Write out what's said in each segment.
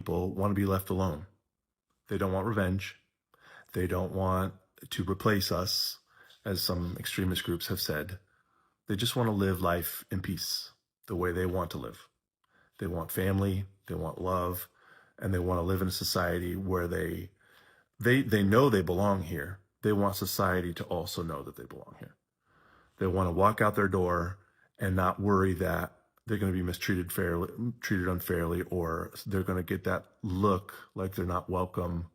People want to be left alone. They don't want revenge. They don't want to replace us, as some extremist groups have said. They just want to live life in peace, the way they want to live. They want family, they want love, and they want to live in a society where they know they belong here. They want society to also know that they belong here. They want to walk out their door and not worry that they're going to be treated unfairly, or they're going to get that look like they're not welcome,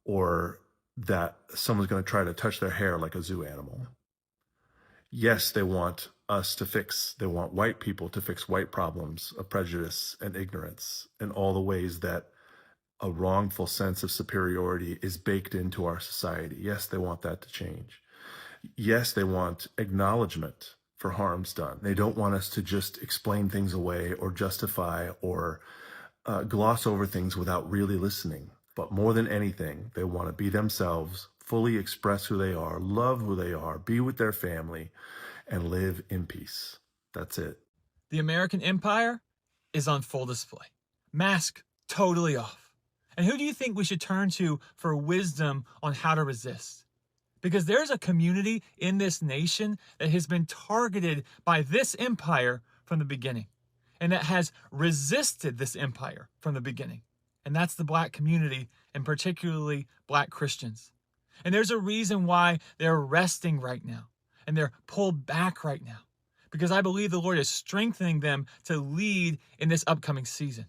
or that someone's going to try to touch their hair like a zoo animal. Yes, they want they want white people to fix white problems of prejudice and ignorance and all the ways that a wrongful sense of superiority is baked into our society. Yes, they want that to change. Yes, they want acknowledgement for harms done. They don't want us to just explain things away or justify or gloss over things without really listening. But more than anything, they want to be themselves, fully express who they are, love who they are, be with their family, and live in peace. That's it. The American empire is on full display. Mask totally off. And who do you think we should turn to for wisdom on how to resist? Because there's a community in this nation that has been targeted by this empire from the beginning, and that has resisted this empire from the beginning. And that's the Black community, and particularly Black Christians. And there's a reason why they're resting right now, and they're pulled back right now, because I believe the Lord is strengthening them to lead in this upcoming season.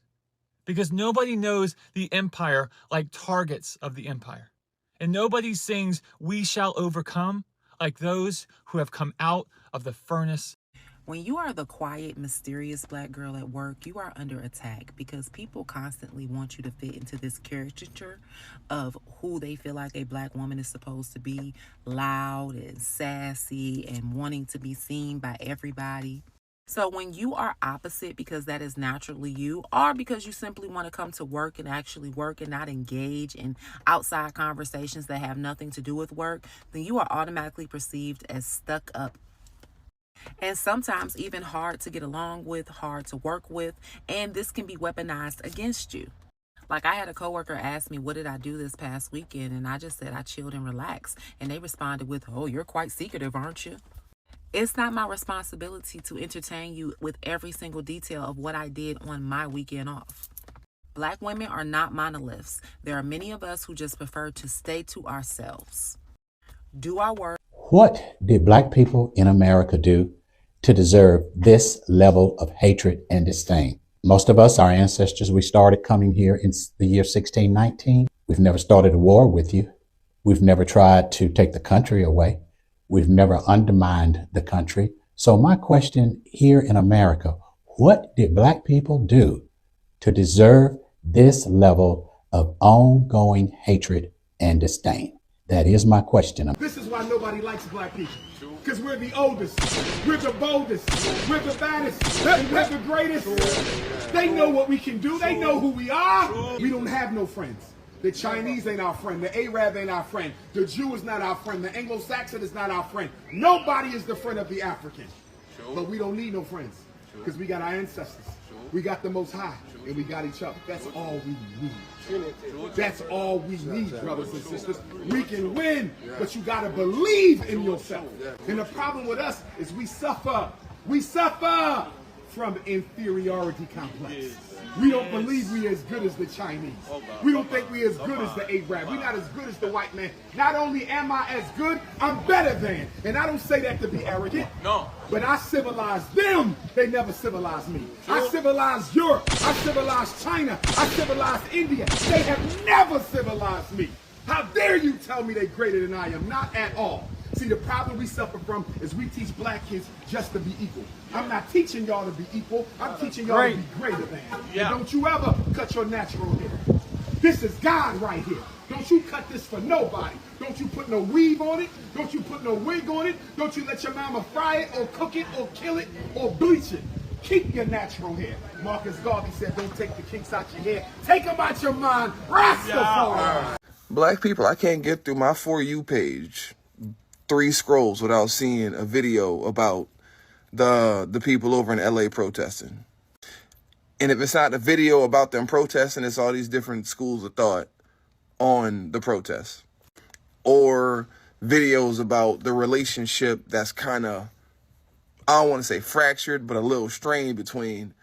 Because nobody knows the empire like targets of the empire. And nobody sings, "We shall overcome," like those who have come out of the furnace. When you are the quiet, mysterious Black girl at work, you are under attack because people constantly want you to fit into this caricature of who they feel like a Black woman is supposed to be, loud and sassy and wanting to be seen by everybody. So when you are opposite because that is naturally you, or because you simply want to come to work and actually work and not engage in outside conversations that have nothing to do with work, then you are automatically perceived as stuck up. And sometimes even hard to get along with, hard to work with, and this can be weaponized against you. Like I had a coworker ask me, what did I do this past weekend? And I just said I chilled and relaxed. And they responded with, "Oh, you're quite secretive, aren't you?" It's not my responsibility to entertain you with every single detail of what I did on my weekend off. Black women are not monoliths. There are many of us who just prefer to stay to ourselves. Do our work. What did Black people in America do to deserve this level of hatred and disdain? Most of us, our ancestors, we started coming here in the year 1619. We've never started a war with you. We've never tried to take the country away. We've never undermined the country. So my question here in America, what did Black people do to deserve this level of ongoing hatred and disdain? That is my question. This is why nobody likes Black people. Because we're the oldest, we're the boldest, we're the baddest, we're the greatest. They know what we can do. They know who we are. We don't have no friends. The Chinese ain't our friend. The Arab ain't our friend. The Jew is not our friend. The Anglo-Saxon is not our friend. Nobody is the friend of the African. But we don't need no friends because we got our ancestors. We got the Most High, and we got each other. That's all we need. That's all we need, brothers and sisters. We can win, but you got to believe in yourself. And the problem with us is we suffer. We suffer from inferiority complex. We don't believe we're as good as the Chinese. We don't think we're as good as the Arab. We're not as good as the white man. Not only am I as good, I'm better than. And I don't say that to be arrogant. No. But I civilized them. They never civilized me. I civilized Europe. I civilized China. I civilized India. They have never civilized me. How dare you tell me they're greater than I am? Not at all. See, the problem we suffer from is we teach Black kids just to be equal. I'm not teaching y'all to be equal. I'm teaching y'all to be greater than. And don't you ever cut your natural hair. This is God right here. Don't you cut this for nobody. Don't you put no weave on it. Don't you put no wig on it. Don't you let your mama fry it or cook it or kill it or bleach it. Keep your natural hair. Marcus Garvey said, don't take the kinks out your hair. Take them out your mind. Rastafari. Black people, I can't get through my For You page 3 scrolls without seeing a video about the people over in LA protesting. And if it's not a video about them protesting, it's all these different schools of thought on the protests. Or videos about the relationship that's kind of, I don't want to say fractured, but a little strained between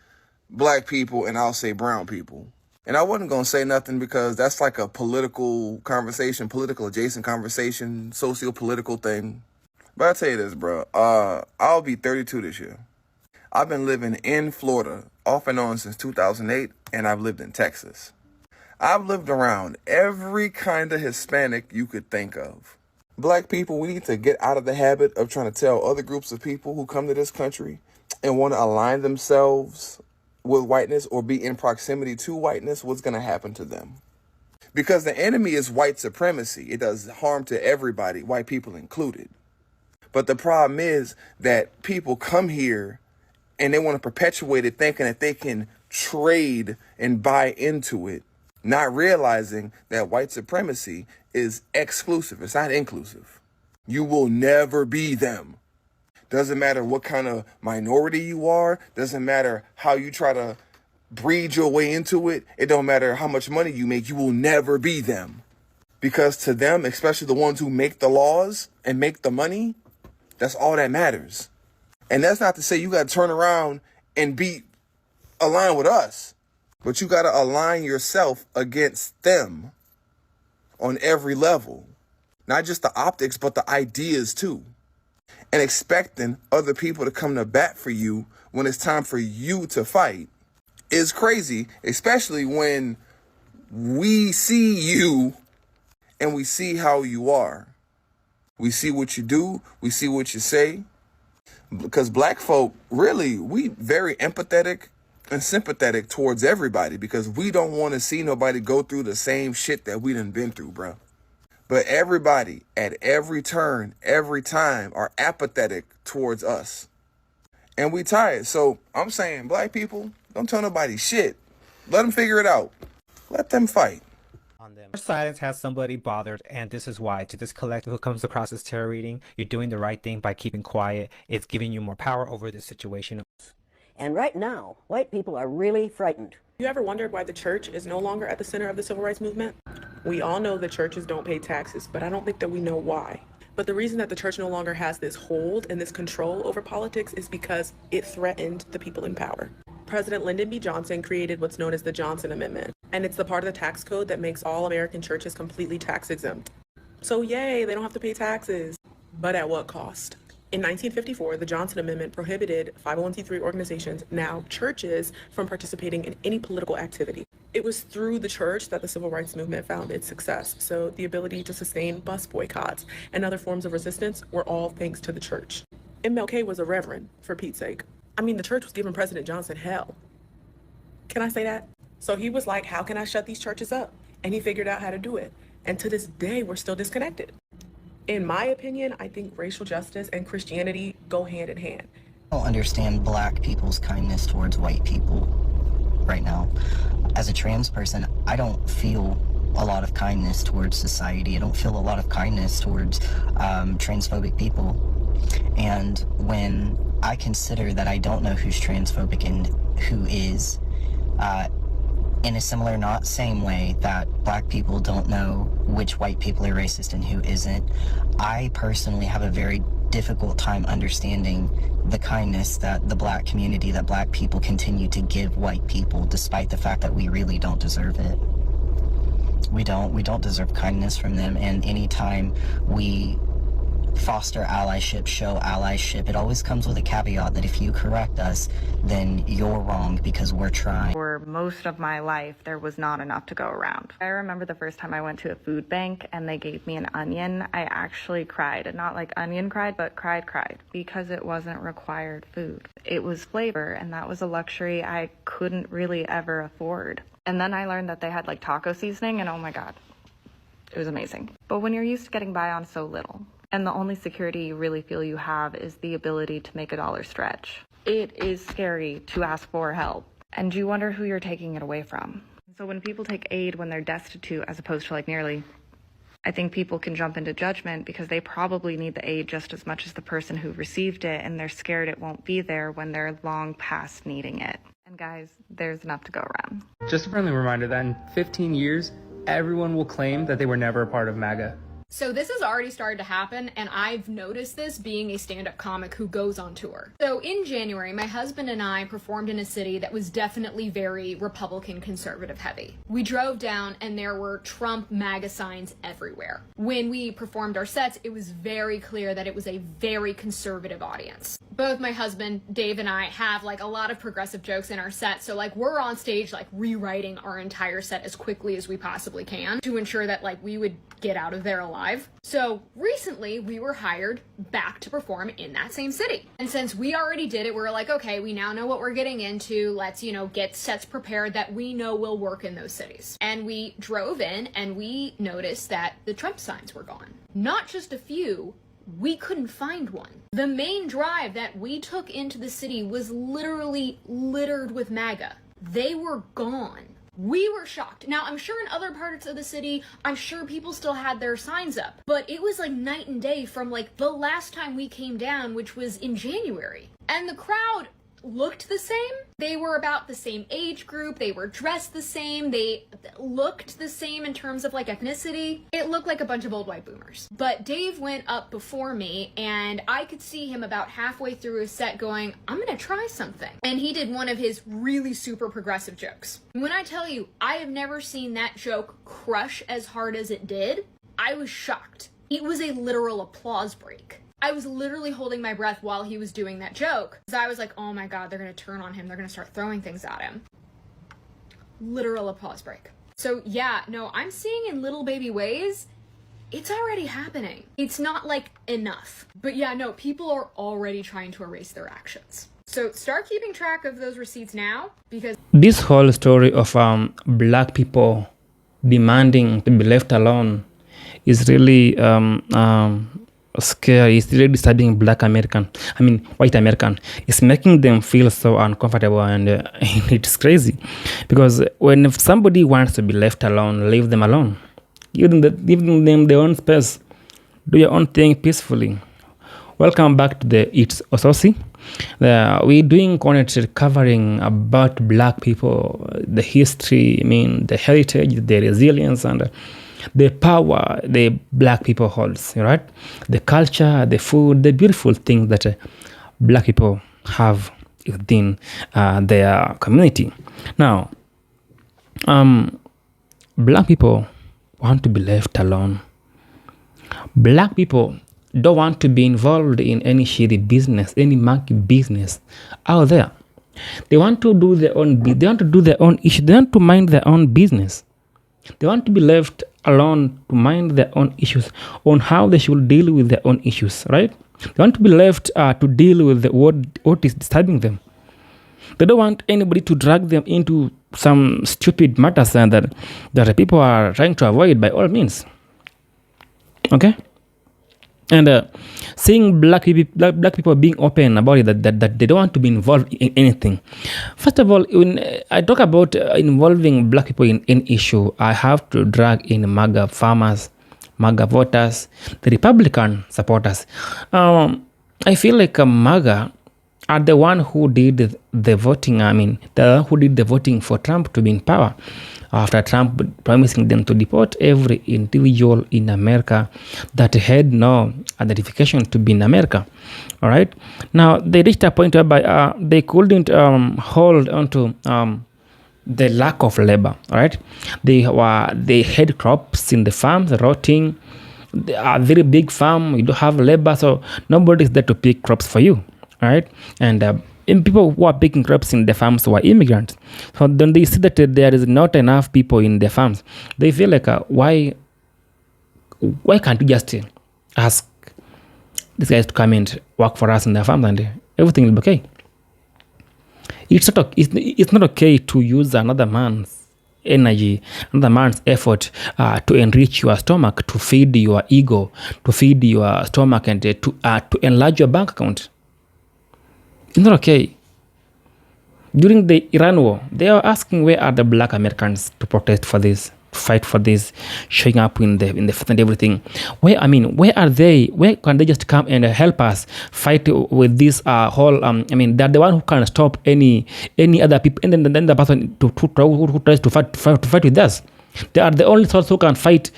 black people and I'll say brown people. And I wasn't going to say nothing because that's like a political conversation, political adjacent conversation, socio-political thing. But I'll tell you this, bro. I'll be 32 this year. I've been living in Florida off and on since 2008, and I've lived in Texas. I've lived around every kind of Hispanic you could think of. Black people, we need to get out of the habit of trying to tell other groups of people who come to this country and want to align themselves with whiteness or be in proximity to whiteness what's going to happen to them. Because the enemy is white supremacy. It does harm to everybody, white people included. But the problem is that people come here and they want to perpetuate it thinking that they can trade and buy into it, not realizing that white supremacy is exclusive. It's not inclusive. You will never be them. Doesn't matter what kind of minority you are. Doesn't matter how you try to breed your way into it. It don't matter how much money you make. You will never be them. Because to them, especially the ones who make the laws and make the money, that's all that matters. And that's not to say you got to turn around and be aligned with us. But you got to align yourself against them on every level. Not just the optics, but the ideas too. And expecting other people to come to bat for you when it's time for you to fight is crazy, especially when we see you and we see how you are. We see what you do. We see what you say. Because black folk, really, we very empathetic and sympathetic towards everybody because we don't want to see nobody go through the same shit that we done been through, bro. But everybody at every turn, every time are apathetic towards us. And we tired. So I'm saying, black people, don't tell nobody shit. Let them figure it out. Let them fight. Silence has somebody bothered, and this is why. To this collective who comes across as terror reading, you're doing the right thing by keeping quiet. It's giving you more power over this situation. And right now, white people are really frightened. You ever wondered why the church is no longer at the center of the civil rights movement? We all know that churches don't pay taxes, but I don't think that we know why. But the reason that the church no longer has this hold and this control over politics is because it threatened the people in power. President Lyndon B. Johnson created what's known as the Johnson Amendment, and it's the part of the tax code that makes all American churches completely tax exempt. So yay, they don't have to pay taxes. But at what cost? In 1954, the Johnson Amendment prohibited 501c3 organizations, now churches, from participating in any political activity. It was through the church that the civil rights movement found its success. So the ability to sustain bus boycotts and other forms of resistance were all thanks to the church. MLK was a reverend, for Pete's sake. I mean, the church was giving President Johnson hell. Can I say that? So he was like, how can I shut these churches up? And he figured out how to do it. And to this day, we're still disconnected. In my opinion, I think racial justice and Christianity go hand in hand. I don't understand black people's kindness towards white people right now. As a trans person, I don't feel a lot of kindness towards society. I don't feel a lot of kindness towards transphobic people. And when I consider that I don't know who's transphobic and who is, in a similar, not same way that black people don't know which white people are racist and who isn't, I personally have a very difficult time understanding the kindness that the black community, that black people continue to give white people, despite the fact that we really don't deserve it. We don't deserve kindness from them, and anytime we foster allyship, show allyship, it always comes with a caveat that if you correct us, then you're wrong because we're trying. For most of my life, there was not enough to go around. I remember the first time I went to a food bank and they gave me an onion, I actually cried. And not like onion cried, but cried, because it wasn't required food. It was flavor, and that was a luxury I couldn't really ever afford. And then I learned that they had like taco seasoning, and oh my God, it was amazing. But when you're used to getting by on so little, and the only security you really feel you have is the ability to make a dollar stretch, it is scary to ask for help. And you wonder who you're taking it away from. So when people take aid when they're destitute as opposed to like nearly, I think people can jump into judgment because they probably need the aid just as much as the person who received it, and they're scared it won't be there when they're long past needing it. And guys, there's enough to go around. Just a friendly reminder that in 15 years, everyone will claim that they were never a part of MAGA. So this has already started to happen, and I've noticed this being a stand-up comic who goes on tour. So in January, my husband and I performed in a city that was definitely very Republican conservative heavy. We drove down and there were Trump MAGA signs everywhere. When we performed our sets, it was very clear that it was a very conservative audience. Both my husband, Dave, and I have like a lot of progressive jokes in our set, so like we're on stage like rewriting our entire set as quickly as we possibly can to ensure that like we would get out of there alive. So recently we were hired back to perform in that same city. And since we already did it, we're like, okay, we now know what we're getting into. Let's, get sets prepared that we know will work in those cities. And we drove in and we noticed that the Trump signs were gone. Not just a few, we couldn't find one. The main drive that we took into the city was literally littered with MAGA. They were gone. We were shocked. Now, I'm sure in other parts of the city, I'm sure people still had their signs up, but it was like night and day from like the last time we came down, which was in January. And the crowd looked the same. They were about the same age group. They were dressed the same. They looked the same in terms of like ethnicity. It looked like a bunch of old white boomers. But Dave went up before me and I could see him about halfway through his set going, I'm gonna try something. And he did one of his really super progressive jokes. When I tell you, I have never seen that joke crush as hard as it did, I was shocked. It was a literal applause break. I was literally holding my breath while he was doing that joke. Because I was like, oh my God, they're going to turn on him. They're going to start throwing things at him. Literal applause break. So yeah, no, I'm seeing in little baby ways, it's already happening. It's not like enough. But yeah, no, people are already trying to erase their actions. So start keeping track of those receipts now because this whole story of black people demanding to be left alone is really scary. It's really disturbing white American. It's making them feel so uncomfortable and it's crazy because when somebody wants to be left alone, leave them alone. Give them their own space. Do your own thing peacefully. Welcome back to the It's Ososi. We're doing content covering about black people, the history, the heritage, the resilience, and the power the black people holds, right? The culture, the food, the beautiful things that black people have within their community. Now, black people want to be left alone. Black people don't want to be involved in any shady business, any monkey business out there. They want to do their own. They want to do their own issue. They want to mind their own business. They want to be left alone to mind their own issues on how they should deal with their own issues, right? They want to be left to deal with what is disturbing them. They don't want anybody to drag them into some stupid matters that people are trying to avoid by all means. Okay? And seeing black people being open about it, that they don't want to be involved in anything. First of all, when I talk about involving black people in issue, I have to drag in MAGA farmers, MAGA voters, the Republican supporters. I feel like MAGA are the one who did the voting. The one who did the voting for Trump to be in power. After Trump promising them to deport every individual in America that had no identification to be in America. All right. Now, they reached a point whereby they couldn't hold onto the lack of labor. All right. They had crops in the farms rotting. A very big farm, you don't have labor, so nobody's there to pick crops for you. All right. And people who are picking crops in the farms were immigrants. So then they see that there is not enough people in the farms. They feel like, why can't we just ask these guys to come and work for us in the farms and everything will be okay? It's not okay to use another man's energy, another man's effort to enrich your stomach, to feed your ego, to feed your stomach, and to enlarge your bank account. It's not okay. During the Iran war, they were asking where are the black Americans to protest for this, fight for this, showing up in the front and everything. Where are they? Where can they just come and help us fight with this whole? They're the one who can stop any other people, and then the person who tries to fight with us. They are the only source who can fight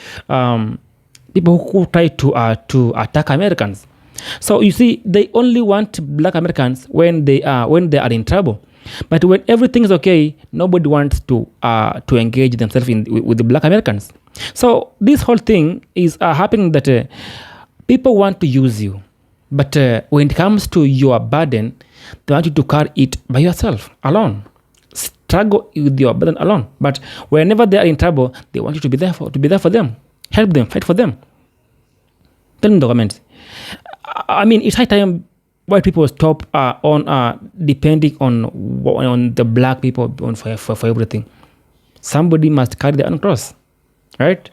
people who try to attack Americans. So you see, they only want black Americans when they are in trouble. But when everything is okay, nobody wants to engage themselves with the black Americans. So this whole thing is happening that people want to use you, but when it comes to your burden, they want you to carry it by yourself, alone. Struggle with your burden alone. But whenever they are in trouble, they want you to be there for them, help them, fight for them. Tell me in the comments. It's high time white people stop on depending on the black people for everything. Somebody must carry the cross, right?